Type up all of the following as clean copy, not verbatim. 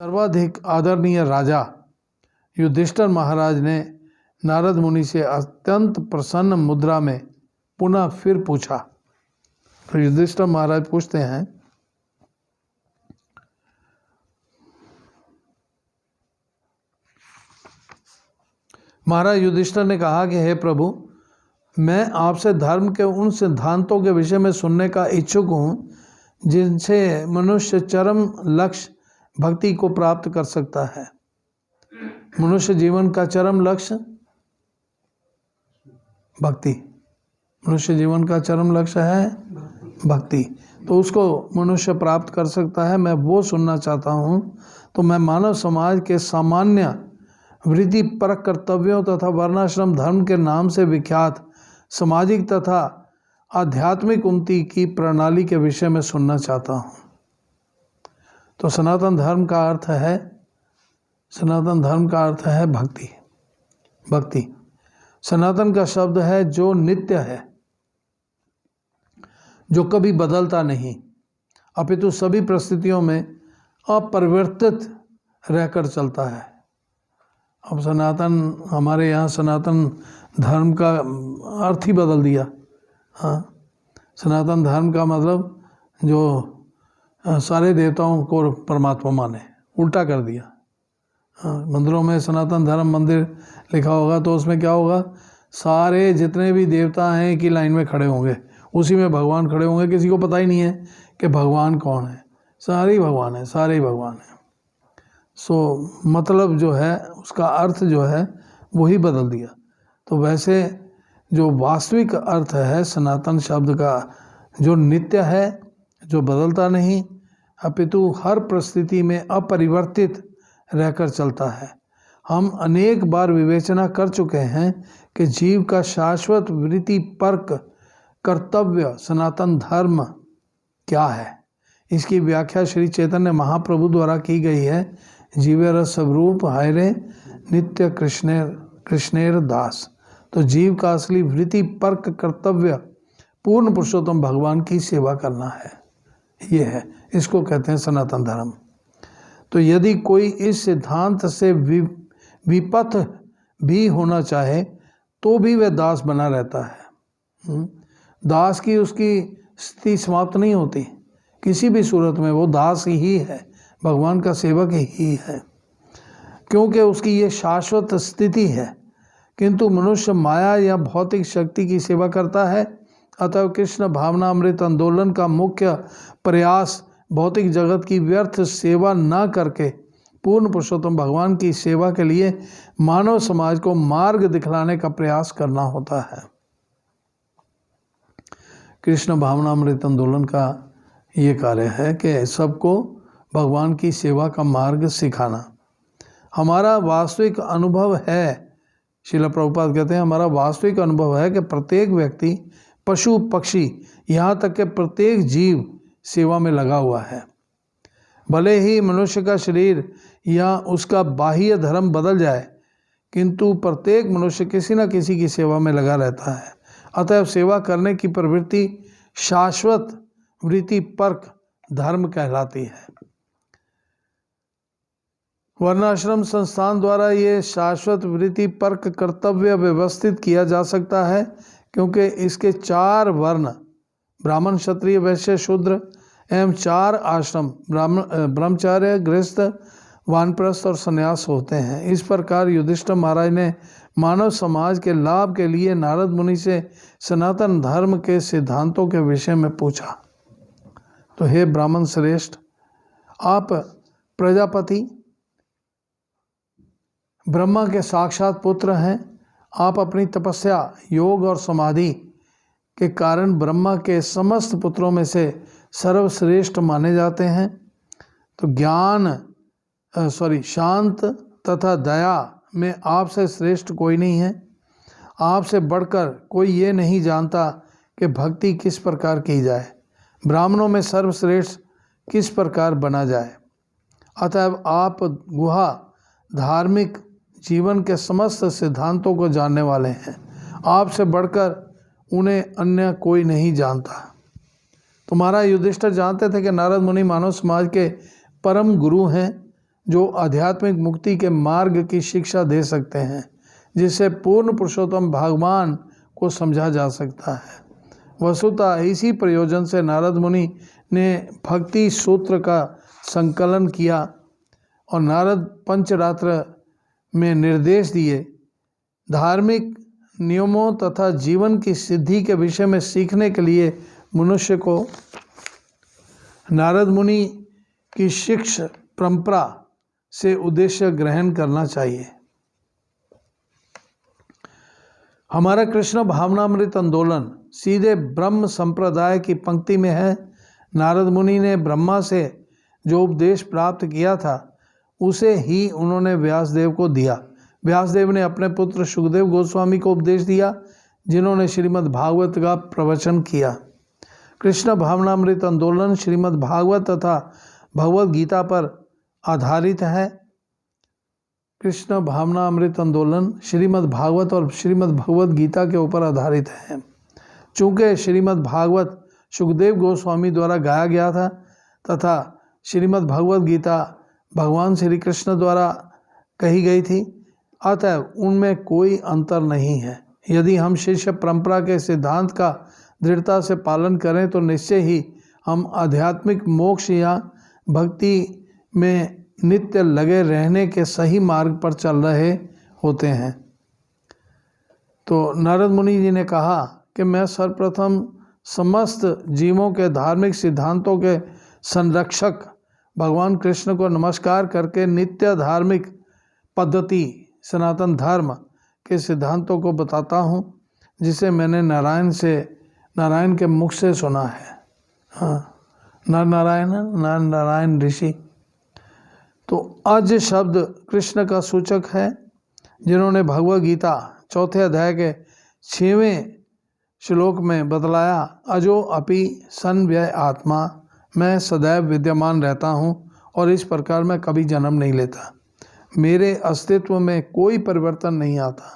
सर्वाधिक आदरणीय राजा युधिष्ठिर महाराज ने नारद मुनि से अत्यंत प्रसन्न मुद्रा में पुनः फिर पूछा। तो युधिष्ठिर महाराज पूछते हैं, महाराज युधिष्ठिर ने कहा कि हे प्रभु, मैं आपसे धर्म के उन सिद्धांतों के विषय में सुनने का इच्छुक हूँ जिनसे मनुष्य चरम लक्ष्य भक्ति को प्राप्त कर सकता है। मनुष्य जीवन का चरम लक्ष्य भक्ति, मनुष्य जीवन का चरम लक्ष्य है भक्ति, तो उसको मनुष्य प्राप्त कर सकता है। मैं वो सुनना चाहता हूँ। तो मैं मानव समाज के सामान्य वृत्ति परक कर्तव्यों तथा वर्णाश्रम धर्म के नाम से विख्यात सामाजिक तथा आध्यात्मिक उन्नति की प्रणाली के विषय में सुनना चाहता हूँ। तो सनातन धर्म का अर्थ है, सनातन धर्म का अर्थ है भक्ति। भक्ति सनातन का शब्द है जो नित्य है, जो कभी बदलता नहीं, अपितु सभी परिस्थितियों में अपरिवर्तित रहकर चलता है। अब सनातन, हमारे यहाँ सनातन धर्म का अर्थ ही बदल दिया। हाँ, सनातन धर्म का मतलब जो सारे देवताओं को परमात्मा माने, उल्टा कर दिया। हाँ, मंदिरों में सनातन धर्म मंदिर लिखा होगा तो उसमें क्या होगा, सारे जितने भी देवता हैं एक ही लाइन में खड़े होंगे, उसी में भगवान खड़े होंगे। किसी को पता ही नहीं है कि भगवान कौन है, सारे ही भगवान हैं, सारे ही भगवान हैं। सो मतलब जो है उसका अर्थ जो है वही बदल दिया। तो वैसे जो वास्तविक अर्थ है सनातन शब्द का, जो नित्य है, जो बदलता नहीं, अपितु हर परिस्थिति में अपरिवर्तित रहकर चलता है। हम अनेक बार विवेचना कर चुके हैं कि जीव का शाश्वत वृत्ति परक कर्तव्य सनातन धर्म क्या है। इसकी व्याख्या श्री चैतन्य महाप्रभु द्वारा की गई है। जीवे रस स्वरूप हायरे नित्य कृष्णेर दास। तो जीव का असली वृत्ति परक कर्तव्य पूर्ण पुरुषोत्तम भगवान की सेवा करना है, ये है, इसको कहते हैं सनातन धर्म। तो यदि कोई इस सिद्धांत से विपथ भी होना चाहे तो भी वह दास बना रहता है। दास की उसकी स्थिति समाप्त नहीं होती, किसी भी सूरत में वो दास ही है, भगवान का सेवक ही है, क्योंकि उसकी ये शाश्वत स्थिति है। किंतु मनुष्य माया या भौतिक शक्ति की सेवा करता है। अतः कृष्ण भावना अमृत आंदोलन का मुख्य प्रयास भौतिक जगत की व्यर्थ सेवा न करके पूर्ण पुरुषोत्तम भगवान की सेवा के लिए मानव समाज को मार्ग दिखलाने का प्रयास करना होता है। कृष्ण भावना अमृत आंदोलन का ये कार्य है कि सबको भगवान की सेवा का मार्ग सिखाना। हमारा वास्तविक अनुभव है, श्रील प्रभुपाद कहते हैं, हमारा वास्तविक अनुभव है कि प्रत्येक व्यक्ति, पशु पक्षी, यहाँ तक कि प्रत्येक जीव सेवा में लगा हुआ है। भले ही मनुष्य का शरीर या उसका बाह्य धर्म बदल जाए, किंतु प्रत्येक मनुष्य किसी न किसी की सेवा में लगा रहता है। अतः सेवा करने की प्रवृत्ति शाश्वत वृत्ति परक धर्म कहलाती है। वर्णाश्रम संस्थान द्वारा ये शाश्वत वृत्ति परक कर्तव्य व्यवस्थित किया जा सकता है, क्योंकि इसके 4 वर्ण ब्राह्मण क्षत्रिय वैश्य शूद्र एवं 4 आश्रम ब्रह्मचार्य गृहस्थ वानप्रस्थ और संन्यास होते हैं। इस प्रकार युधिष्ठिर महाराज ने मानव समाज के लाभ के लिए नारद मुनि से सनातन धर्म के सिद्धांतों के विषय में पूछा। तो हे ब्राह्मण श्रेष्ठ, आप प्रजापति ब्रह्मा के साक्षात पुत्र हैं। आप अपनी तपस्या, योग और समाधि के कारण ब्रह्मा के समस्त पुत्रों में से सर्वश्रेष्ठ माने जाते हैं। तो शांत तथा दया में आपसे श्रेष्ठ कोई नहीं है। आपसे बढ़कर कोई ये नहीं जानता कि भक्ति किस प्रकार की जाए, ब्राह्मणों में सर्वश्रेष्ठ किस प्रकार बना जाए। अतएव आप गुहा धार्मिक जीवन के समस्त सिद्धांतों को जानने वाले हैं। आपसे बढ़कर उन्हें अन्य कोई नहीं जानता। तुम्हारा युधिष्ठिर जानते थे कि नारद मुनि मानव समाज के परम गुरु हैं। जो आध्यात्मिक मुक्ति के मार्ग की शिक्षा दे सकते हैं, जिससे पूर्ण पुरुषोत्तम भगवान को समझा जा सकता है। वस्तुतः इसी प्रयोजन से नारद मुनि ने भक्ति सूत्र का संकलन किया और नारद पंचरात्र में निर्देश दिए। धार्मिक नियमों तथा जीवन की सिद्धि के विषय में सीखने के लिए मनुष्य को नारद मुनि की शिक्षा परंपरा से उद्देश्य ग्रहण करना चाहिए। हमारा कृष्ण भावनामृत आंदोलन सीधे ब्रह्म संप्रदाय की पंक्ति में है। नारद मुनि ने ब्रह्मा से जो उपदेश प्राप्त किया था उसे ही उन्होंने व्यासदेव को दिया। व्यासदेव ने अपने पुत्र सुखदेव गोस्वामी को उपदेश दिया, जिन्होंने श्रीमद् भागवत का प्रवचन किया। कृष्ण भावनामृत आंदोलन श्रीमद् भागवत तथा भगवद गीता पर आधारित है। कृष्ण भावनामृत आंदोलन श्रीमद् भागवत और श्रीमद् भगवद गीता के ऊपर आधारित है। चूँकि श्रीमद् भागवत सुखदेव गोस्वामी द्वारा गाया गया था तथा श्रीमद् भगवद गीता भगवान श्री कृष्ण द्वारा कही गई थी, अतः उनमें कोई अंतर नहीं है। यदि हम शिष्य परंपरा के सिद्धांत का दृढ़ता से पालन करें तो निश्चय ही हम आध्यात्मिक मोक्ष या भक्ति में नित्य लगे रहने के सही मार्ग पर चल रहे होते हैं। तो नारद मुनि जी ने कहा कि मैं सर्वप्रथम समस्त जीवों के धार्मिक सिद्धांतों के संरक्षक भगवान कृष्ण को नमस्कार करके नित्य धार्मिक पद्धति सनातन धर्म के सिद्धांतों को बताता हूँ, जिसे मैंने नारायण के मुख से सुना है। हाँ, नारायण ऋषि। तो अज शब्द कृष्ण का सूचक है, जिन्होंने भगवद गीता चौथे अध्याय के 6वें श्लोक में बतलाया, अजो अपि सन व्यय आत्मा, मैं सदैव विद्यमान रहता हूँ और इस प्रकार मैं कभी जन्म नहीं लेता, मेरे अस्तित्व में कोई परिवर्तन नहीं आता।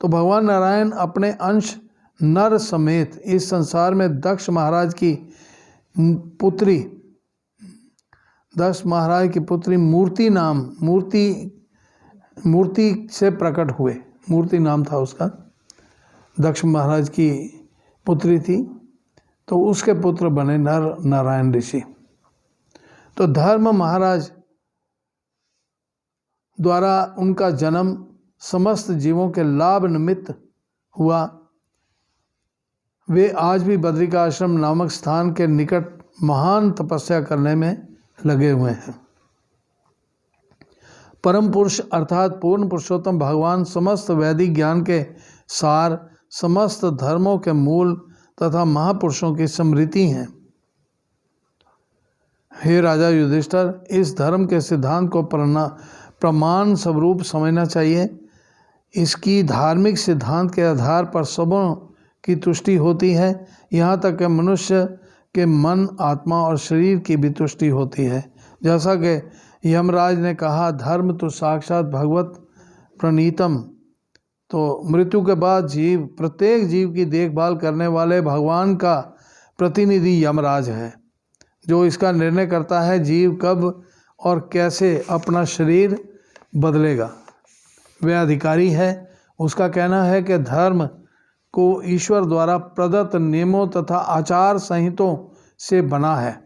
तो भगवान नारायण अपने अंश नर समेत इस संसार में दक्ष महाराज की पुत्री मूर्ति से प्रकट हुए। मूर्ति नाम था उसका, दक्ष महाराज की पुत्री थी, तो उसके पुत्र बने नर नारायण ऋषि। तो धर्म महाराज द्वारा उनका जन्म समस्त जीवों के लाभ निमित्त हुआ। वे आज भी बद्रिका आश्रम नामक स्थान के निकट महान तपस्या करने में लगे हुए हैं। परम पुरुष अर्थात पूर्ण पुरुषोत्तम भगवान समस्त वैदिक ज्ञान के सार, समस्त धर्मों के मूल तथा महापुरुषों की स्मृति हैं। हे राजा युधिष्ठिर, इस धर्म के सिद्धांत को प्रमाण स्वरूप समझना चाहिए। इसकी धार्मिक सिद्धांत के आधार पर सबों की तुष्टि होती है, यहाँ तक कि मनुष्य के मन, आत्मा और शरीर की भी तुष्टि होती है। जैसा कि यमराज ने कहा, धर्म तो साक्षात भगवत प्रणीतम। तो मृत्यु के बाद प्रत्येक जीव की देखभाल करने वाले भगवान का प्रतिनिधि यमराज है, जो इसका निर्णय करता है जीव कब और कैसे अपना शरीर बदलेगा। वह अधिकारी है। उसका कहना है कि धर्म को ईश्वर द्वारा प्रदत्त नियमों तथा आचार संहितों से बना है,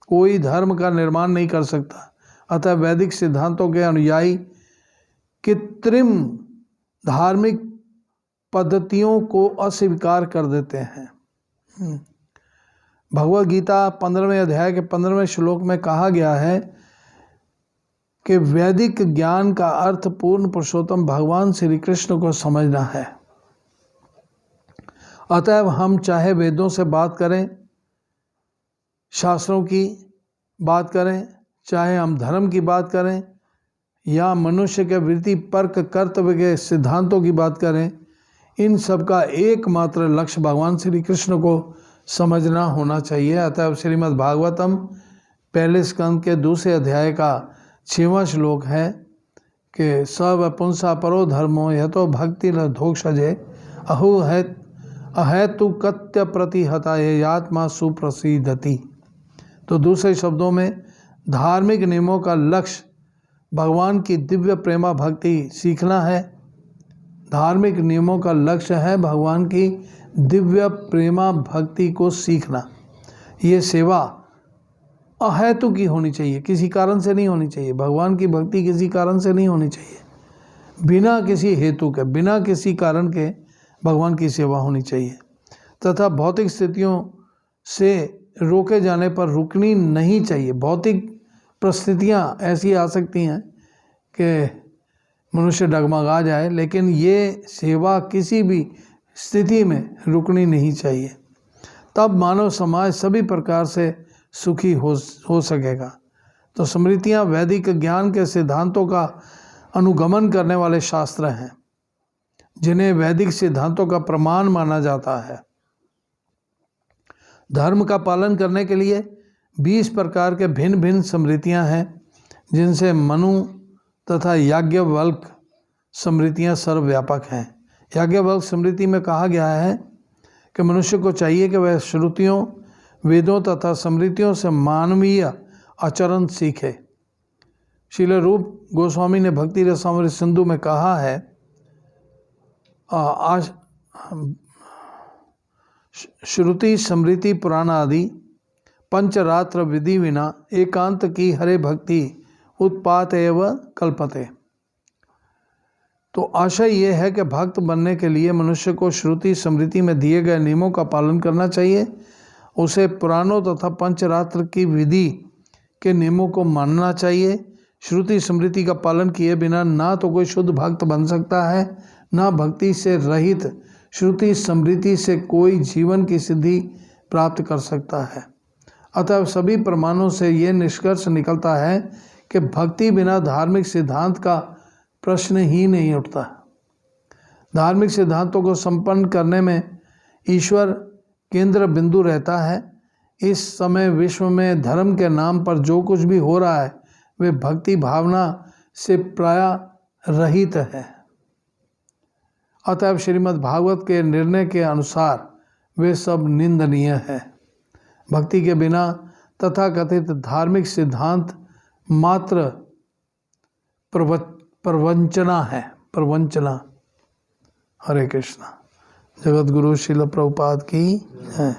कोई धर्म का निर्माण नहीं कर सकता। अतः वैदिक सिद्धांतों के अनुयायी कृत्रिम धार्मिक पद्धतियों को अस्वीकार कर देते हैं। भगवद गीता 15वें अध्याय के 15वें श्लोक में कहा गया है कि वैदिक ज्ञान का अर्थ पूर्ण पुरुषोत्तम भगवान श्री कृष्ण को समझना है। अतएव हम चाहे वेदों से बात करें, शास्त्रों की बात करें, चाहे हम धर्म की बात करें या मनुष्य के वृत्ति पर्क कर्तव्य के सिद्धांतों की बात करें, इन सब का एकमात्र लक्ष्य भगवान श्री कृष्ण को समझना होना चाहिए। अतः श्रीमद् भागवतम पहले स्कंद के 2 अध्याय का 6वां श्लोक है कि सब पुंसा परो धर्मो यतो भक्ति धोक्षजे अहेतु कत्य प्रतिहता आत्मा सुप्रसिद्धति। तो दूसरे शब्दों में धार्मिक नियमों का लक्ष्य भगवान की दिव्य प्रेमा भक्ति सीखना है। धार्मिक नियमों का लक्ष्य है भगवान की दिव्य प्रेमा भक्ति को सीखना। ये सेवा अहेतु की होनी चाहिए, किसी कारण से नहीं होनी चाहिए। भगवान की भक्ति किसी कारण से नहीं होनी चाहिए, बिना किसी हेतु के, बिना किसी कारण के भगवान की सेवा होनी चाहिए। तथा भौतिक स्थितियों से रोके जाने पर रुकनी नहीं चाहिए। भौतिक परिस्थितियाँ ऐसी आ सकती हैं कि मनुष्य डगमगा जाए, लेकिन ये सेवा किसी भी स्थिति में रुकनी नहीं चाहिए। तब मानव समाज सभी प्रकार से सुखी हो सकेगा। तो स्मृतियाँ वैदिक ज्ञान के सिद्धांतों का अनुगमन करने वाले शास्त्र हैं, जिन्हें वैदिक सिद्धांतों का प्रमाण माना जाता है। धर्म का पालन करने के लिए 20 प्रकार के भिन्न भिन्न स्मृतियाँ हैं, जिनसे मनु तथा याज्ञवल्क्य स्मृतियाँ सर्वव्यापक हैं। याज्ञवल्क्य स्मृति में कहा गया है कि मनुष्य को चाहिए कि वह श्रुतियों, वेदों तथा स्मृतियों से मानवीय आचरण सीखे। श्रील रूप गोस्वामी ने भक्ति रसामृत सिंधु में कहा है, श्रुति स्मृति पुराण आदि पंचरात्र विधि विना एकांत की हरे भक्ति उत्पात एवं कल्पते। तो आशय ये है कि भक्त बनने के लिए मनुष्य को श्रुति स्मृति में दिए गए नियमों का पालन करना चाहिए। उसे पुराणों तथा पंचरात्र की विधि के नियमों को मानना चाहिए। श्रुति स्मृति का पालन किए बिना ना तो कोई शुद्ध भक्त बन सकता है, ना भक्ति से रहित श्रुति स्मृति से कोई जीवन की सिद्धि प्राप्त कर सकता है। अतः सभी प्रमाणों से ये निष्कर्ष निकलता है कि भक्ति बिना धार्मिक सिद्धांत का प्रश्न ही नहीं उठता। धार्मिक सिद्धांतों को संपन्न करने में ईश्वर केंद्र बिंदु रहता है। इस समय विश्व में धर्म के नाम पर जो कुछ भी हो रहा है वे भक्ति भावना से प्राय रहित है। अतः श्रीमद् भागवत के निर्णय के अनुसार वे सब निंदनीय है। भक्ति के बिना तथाकथित धार्मिक सिद्धांत मात्र प्रवंचना है, प्रवंचना। हरे कृष्णा। जगत गुरु श्रील प्रभुपाद की है।